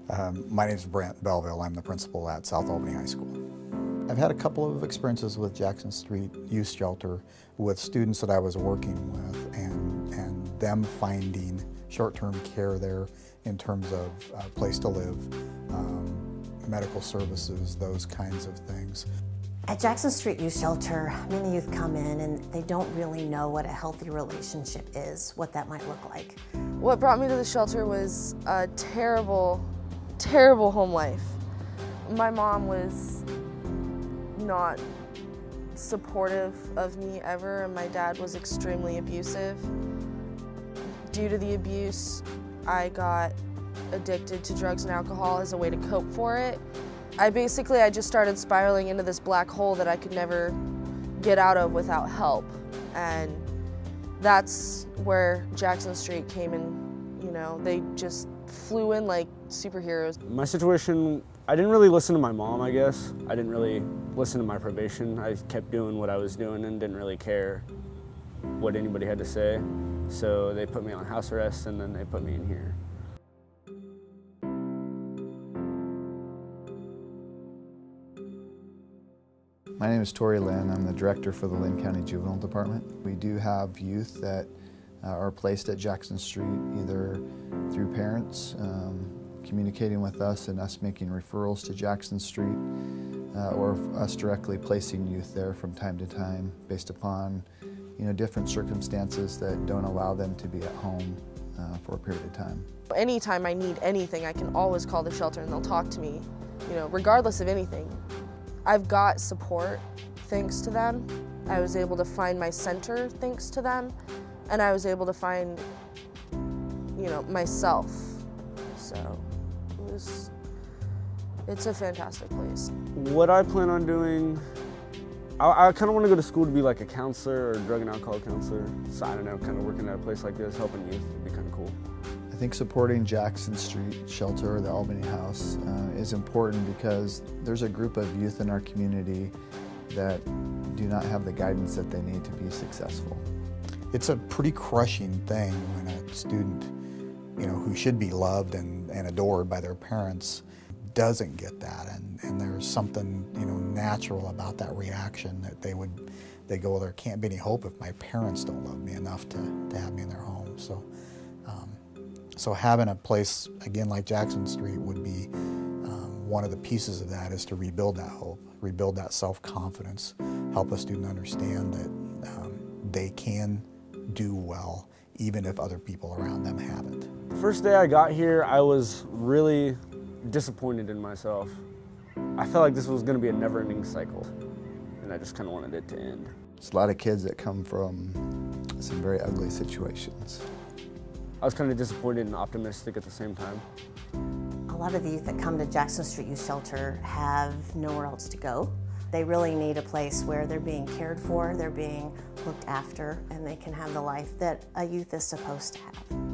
My name is Brent Belleville. I'm the principal at South Albany High School. I've had a couple of experiences with Jackson Street Youth Shelter with students that I was working with and them finding short-term care there in terms of a place to live, medical services, those kinds of things. At Jackson Street Youth Shelter, many youth come in and they don't really know what a healthy relationship is, what that might look like. What brought me to the shelter was a terrible, terrible home life. My mom was not supportive of me ever, and my dad was extremely abusive. Due to the abuse, I got addicted to drugs and alcohol as a way to cope for it. I just started spiraling into this black hole that I could never get out of without help. And that's where Jackson Street came in, you know, they just flew in like superheroes. My situation, I didn't really listen to my mom, I guess. I didn't really listen to my probation. I kept doing what I was doing and didn't really care what anybody had to say. So they put me on house arrest and then they put me in here. My name is Tori Lynn. I'm the director for the Lynn County Juvenile Department. We do have youth that are placed at Jackson Street either through parents communicating with us and us making referrals to Jackson Street or us directly placing youth there from time to time based upon different circumstances that don't allow them to be at home for a period of time. Anytime I need anything, I can always call the shelter and they'll talk to me, regardless of anything. I've got support thanks to them. I was able to find my center thanks to them, and I was able to find, myself. So it's a fantastic place. What I plan on doing, I kind of want to go to school to be like a counselor or a drug and alcohol counselor. So I don't know, kind of working at a place like this, helping youth would be kind of cool. I think supporting Jackson Street Shelter or the Albany House is important because there's a group of youth in our community that do not have the guidance that they need to be successful. It's a pretty crushing thing when a student, who should be loved and adored by their parents doesn't get that, and there's something, natural about that reaction that they go, well, there can't be any hope if my parents don't love me enough to have me in their home. So having a place, again, like Jackson Street would be one of the pieces of that is to rebuild that hope, rebuild that self-confidence, help a student understand that they can do well even if other people around them haven't. The first day I got here, I was really disappointed in myself. I felt like this was going to be a never-ending cycle, and I just kind of wanted it to end. There's a lot of kids that come from some very ugly situations. I was kind of disappointed and optimistic at the same time. A lot of the youth that come to Jackson Street Youth Shelter have nowhere else to go. They really need a place where they're being cared for, they're being looked after, and they can have the life that a youth is supposed to have.